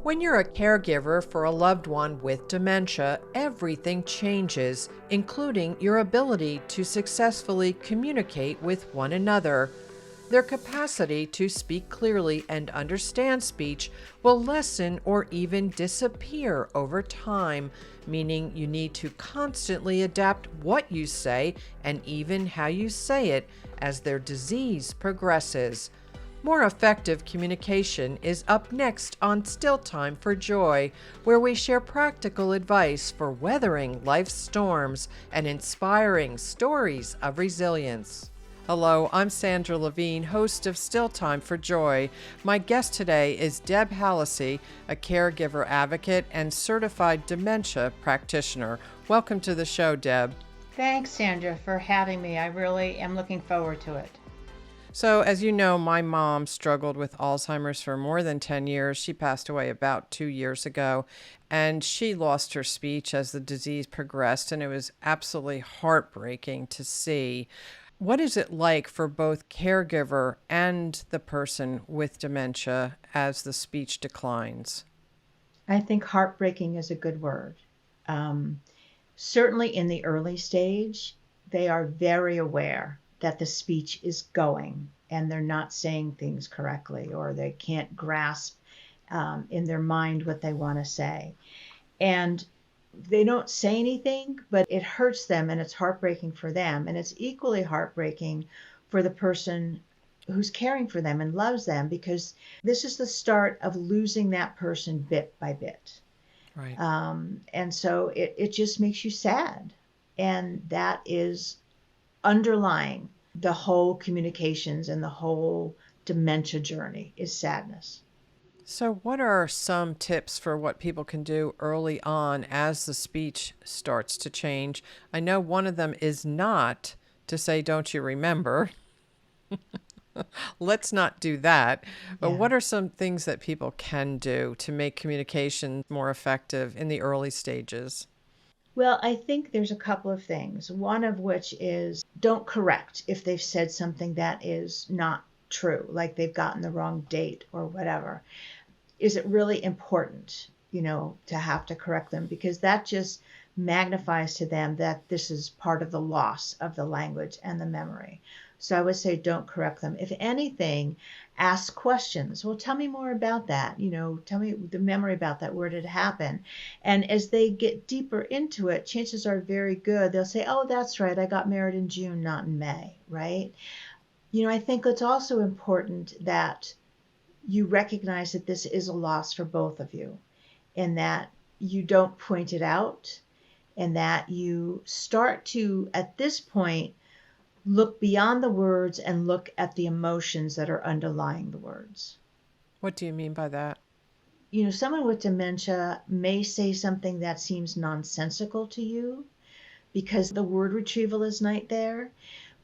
When you're a caregiver for a loved one with dementia, everything changes, including your ability to successfully communicate with one another. Their capacity to speak clearly and understand speech will lessen or even disappear over time, meaning you need to constantly adapt what you say and even how you say it as their disease progresses. More effective communication is up next on Still Time for Joy, where we share practical advice for weathering life's storms and inspiring stories of resilience. Hello, I'm Sandra Levine, host of Still Time for Joy. My guest today is Deb Hallisey, a caregiver advocate and certified dementia practitioner. Welcome to the show, Deb. Thanks, Sandra, for having me. I really am looking forward to it. So, as you know, my mom struggled with Alzheimer's for more than 10 years. She passed away about 2 years ago, and she lost her speech as the disease progressed, and it was absolutely heartbreaking to see. What is it like for both caregiver and the person with dementia as the speech declines? I think heartbreaking is a good word. Um, Certainly in the early stage, they are very aware that the speech is going and they're not saying things correctly or they can't grasp in their mind what they want to say. And they don't say anything, but it hurts them and it's heartbreaking for them. And it's equally heartbreaking for the person who's caring for them and loves them because this is the start of losing that person bit by bit. Right. And so it just makes you sad. And that is underlying the whole communications and the whole dementia journey is sadness. So, what are some tips for what people can do early on as the speech starts to change? I know one of them is not to say, "Don't you remember?" Let's not do that. But Yeah. what are some things that people can do to make communication more effective in the early stages? Well, I think there's a couple of things. One of which is don't correct if they've said something that is not true, like they've gotten the wrong date or whatever. Is it really important, to have to correct them? Because that just magnifies to them that this is part of the loss of the language and the memory. So I would say don't correct them. If anything, ask questions. Well, tell me more about that. Tell me the memory about that. Where did it happen? And as they get deeper into it, chances are very good. They'll say, oh, that's right. I got married in June, not in May, right? I think it's also important that you recognize that this is a loss for both of you and that you don't point it out and that you start to, at this point, look beyond the words and look at the emotions that are underlying the words. What do you mean by that? Someone with dementia may say something that seems nonsensical to you because the word retrieval is not there.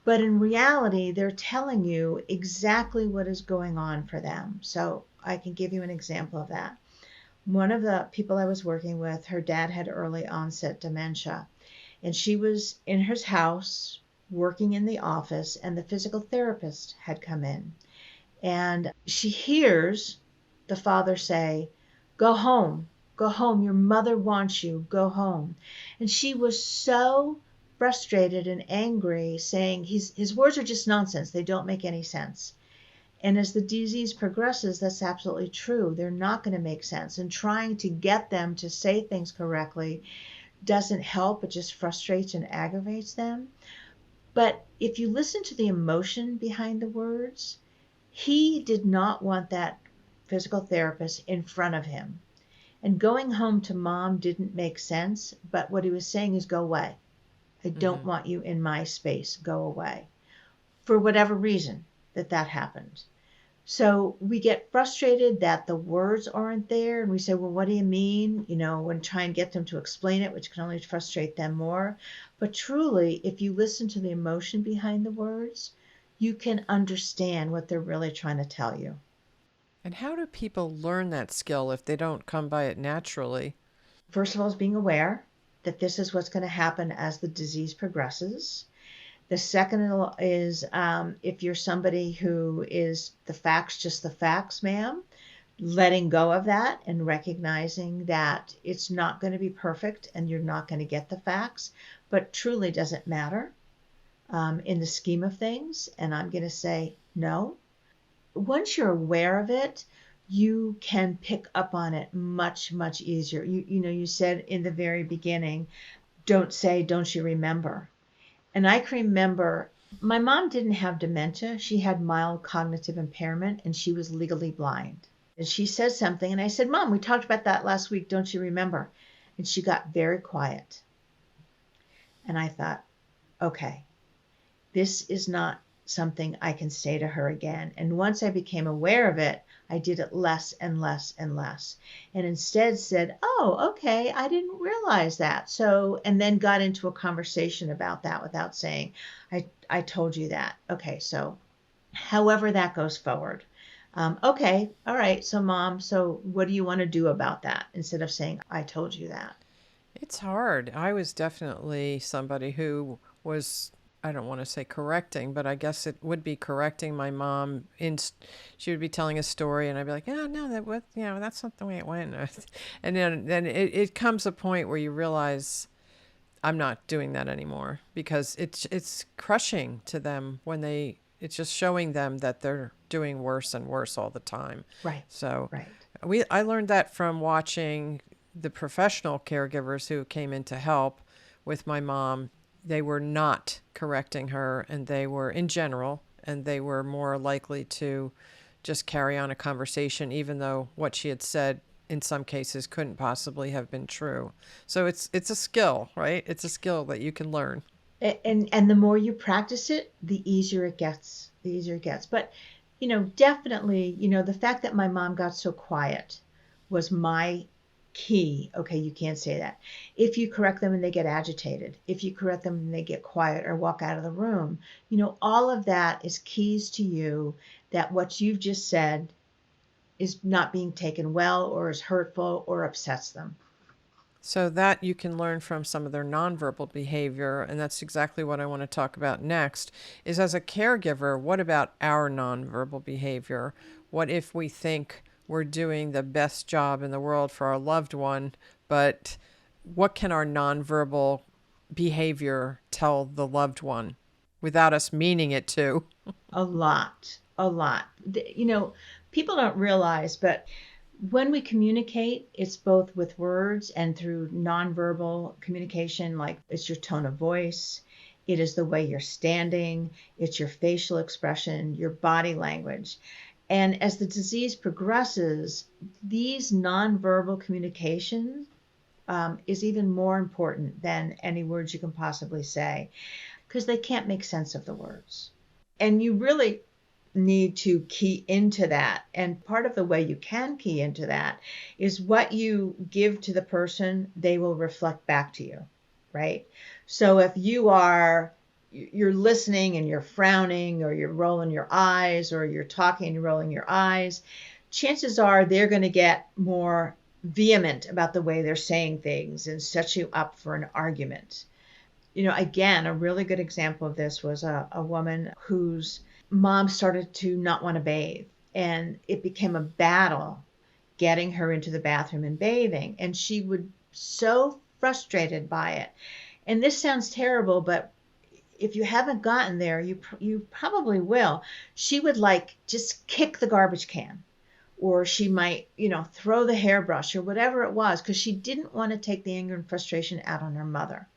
But in reality, they're telling you exactly what is going on for them. So I can give you an example of that. One of the people I was working with, her dad had early onset dementia, and she was in his house working in the office, and the physical therapist had come in. And she hears the father say, go home, go home. Your mother wants you, go home. And she was so frustrated and angry, saying his words are just nonsense. They don't make any sense. And as the disease progresses, that's absolutely true. They're not going to make sense. And trying to get them to say things correctly doesn't help. It just frustrates and aggravates them. But if you listen to the emotion behind the words, he did not want that physical therapist in front of him. And going home to mom didn't make sense, but what he was saying is go away. I don't want you in my space. Go away. For whatever reason that happened. So we get frustrated that the words aren't there and we say, well, what do you mean? And try and get them to explain it, which can only frustrate them more. But truly, if you listen to the emotion behind the words, you can understand what they're really trying to tell you. And how do people learn that skill if they don't come by it naturally? First of all, is being aware that this is what's going to happen as the disease progresses. The second is if you're somebody who is the facts, just the facts, ma'am, letting go of that and recognizing that it's not going to be perfect and you're not going to get the facts, but truly doesn't matter in the scheme of things. And I'm going to say no. Once you're aware of it, you can pick up on it much, much easier. You said in the very beginning, don't say, don't you remember? And I can remember my mom didn't have dementia. She had mild cognitive impairment and she was legally blind. And she said something, and I said, Mom, we talked about that last week. Don't you remember? And she got very quiet. And I thought, okay, this is not something I can say to her again. And once I became aware of it, I did it less and less and less. And instead said, oh, okay, I didn't realize that. So, and then got into a conversation about that without saying, I told you that. Okay, so however that goes forward. Okay, all right, so Mom, so what do you want to do about that? Instead of saying, I told you that. It's hard. I was definitely somebody who was, I don't want to say correcting, but I guess it would be correcting my mom. She would be telling a story, and I'd be like, "Yeah, no, that's not the way it went." And then it comes a point where you realize I'm not doing that anymore because it's crushing to them when it's just showing them that they're doing worse and worse all the time. Right, So right. I learned that from watching the professional caregivers who came in to help with my mom. They were not correcting her, and they were in general, and they were more likely to just carry on a conversation, even though what she had said in some cases couldn't possibly have been true. So it's a skill, right? It's a skill that you can learn. And the more you practice it, the easier it gets. The easier it gets. But definitely, the fact that my mom got so quiet was my key. Okay, you can't say that. If you correct them and they get agitated, if you correct them and they get quiet or walk out of the room, all of that is keys to you that what you've just said is not being taken well or is hurtful or upsets them. So that you can learn from some of their nonverbal behavior, and that's exactly what I want to talk about next, is as a caregiver, what about our nonverbal behavior? What if we think we're doing the best job in the world for our loved one, but what can our nonverbal behavior tell the loved one without us meaning it to? A lot, a lot. People don't realize, but when we communicate, it's both with words and through nonverbal communication, like it's your tone of voice, it is the way you're standing, it's your facial expression, your body language. And as the disease progresses, these nonverbal communications is even more important than any words you can possibly say because they can't make sense of the words. And you really need to key into that. And part of the way you can key into that is what you give to the person, they will reflect back to you, right? So if you're listening and you're frowning or you're rolling your eyes or you're talking and you're rolling your eyes, chances are they're going to get more vehement about the way they're saying things and set you up for an argument. Again, a really good example of this was a woman whose mom started to not want to bathe, and it became a battle getting her into the bathroom and bathing. And she would so frustrated by it. And this sounds terrible, but if you haven't gotten there, you probably will. She would like just kick the garbage can, or she might, throw the hairbrush or whatever it was, because she didn't want to take the anger and frustration out on her mother.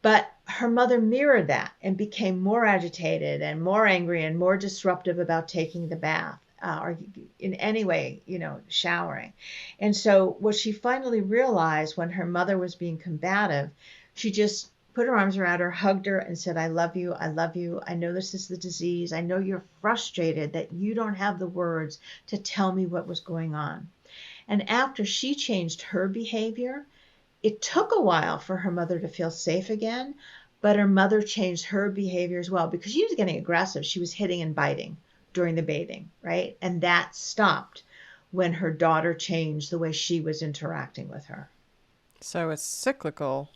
But her mother mirrored that and became more agitated and more angry and more disruptive about taking the bath or in any way, showering. And so what she finally realized when her mother was being combative, she just put her arms around her, hugged her, and said, I love you. I love you. I know this is the disease. I know you're frustrated that you don't have the words to tell me what was going on. And after she changed her behavior, it took a while for her mother to feel safe again, but her mother changed her behavior as well because she was getting aggressive. She was hitting and biting during the bathing, right? And that stopped when her daughter changed the way she was interacting with her. So it's cyclical.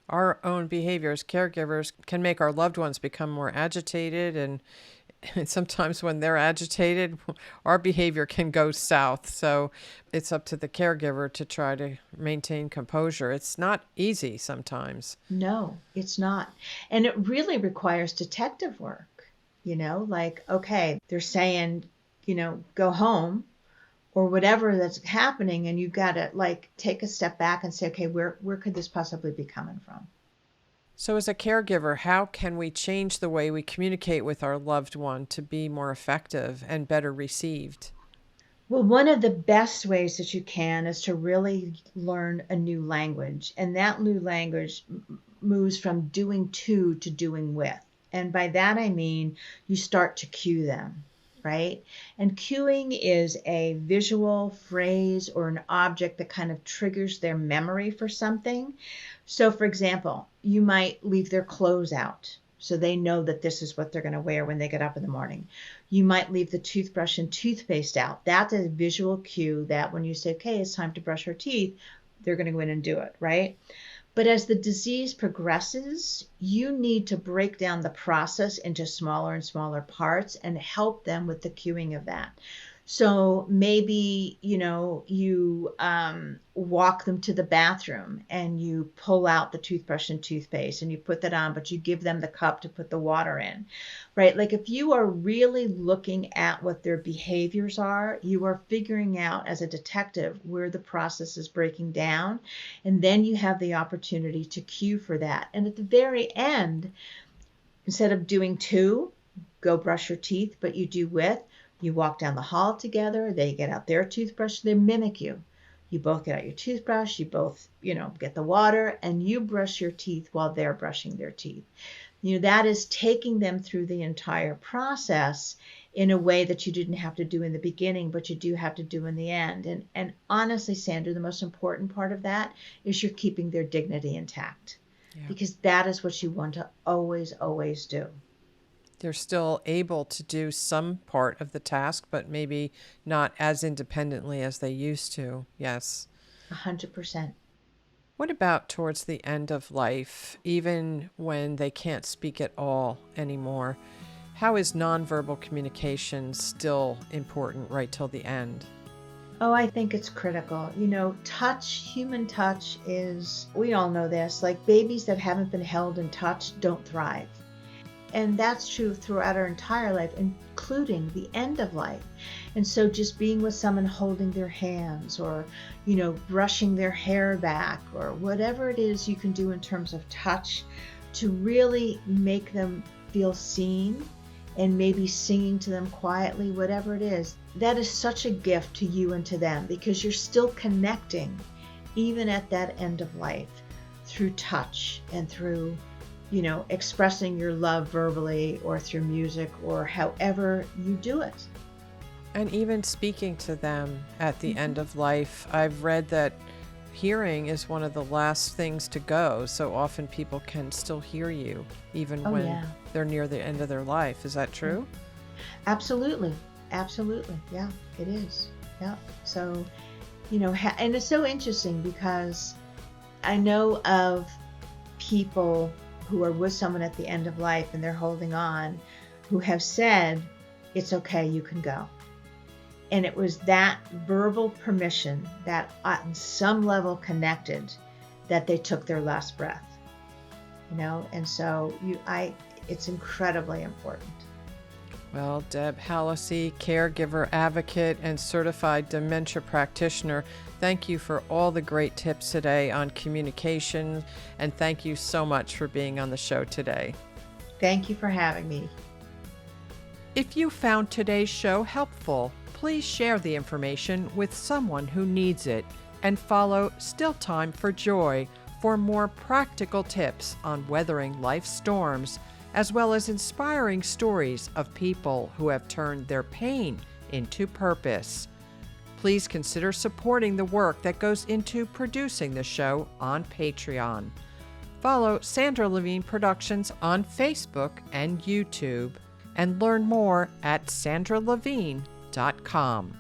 Our own behavior as caregivers can make our loved ones become more agitated, And sometimes when they're agitated, our behavior can go south. So it's up to the caregiver to try to maintain composure. It's not easy sometimes. No, it's not. And it really requires detective work, like, okay, they're saying, go home or whatever that's happening. And you got to like take a step back and say, okay, where could this possibly be coming from? So, as a caregiver, how can we change the way we communicate with our loved one to be more effective and better received? Well, one of the best ways that you can is to really learn a new language. And that new language moves from doing to doing with. And by that, I mean you start to cue them, right? And cueing is a visual phrase or an object that kind of triggers their memory for something. So, for example, you might leave their clothes out so they know that this is what they're going to wear when they get up in the morning. You might leave the toothbrush and toothpaste out. That's a visual cue that when you say, okay, it's time to brush your teeth, they're going to go in and do it, right? But as the disease progresses, you need to break down the process into smaller and smaller parts and help them with the cueing of that. So maybe, you walk them to the bathroom and you pull out the toothbrush and toothpaste and you put that on, but you give them the cup to put the water in, right? Like if you are really looking at what their behaviors are, you are figuring out as a detective where the process is breaking down. And then you have the opportunity to cue for that. And at the very end, instead of doing to, go brush your teeth, but you do with, you walk down the hall together, they get out their toothbrush, they mimic you. You both get out your toothbrush, you both, get the water, and you brush your teeth while they're brushing their teeth. That is taking them through the entire process in a way that you didn't have to do in the beginning, but you do have to do in the end. And honestly, Sandra, the most important part of that is you're keeping their dignity intact. Yeah. Because that is what you want to always, always do. They're still able to do some part of the task, but maybe not as independently as they used to. Yes. 100%. What about towards the end of life, even when they can't speak at all anymore? How is nonverbal communication still important right till the end? Oh, I think it's critical. Touch, human touch is, we all know this, like babies that haven't been held and touched don't thrive. And that's true throughout our entire life, including the end of life. And so just being with someone, holding their hands or, brushing their hair back or whatever it is you can do in terms of touch to really make them feel seen and maybe singing to them quietly, whatever it is, that is such a gift to you and to them because you're still connecting even at that end of life through touch and through expressing your love verbally or through music or however you do it. And even speaking to them at the end of life, I've read that hearing is one of the last things to go. So often people can still hear you even when they're near the end of their life. Is that true? Absolutely. Absolutely. Yeah, it is. Yeah. So, and it's so interesting because I know of people who are with someone at the end of life and they're holding on, who have said, it's okay, you can go. And it was that verbal permission that on some level connected that they took their last breath, and so it's incredibly important. Well, Deb Hallisey, caregiver advocate and certified dementia practitioner, thank you for all the great tips today on communication, and thank you so much for being on the show today. Thank you for having me. If you found today's show helpful, please share the information with someone who needs it and follow Still Time for Joy for more practical tips on weathering life's storms, as well as inspiring stories of people who have turned their pain into purpose. Please consider supporting the work that goes into producing the show on Patreon. Follow Sandra Levine Productions on Facebook and YouTube, and learn more at sandralevine.com.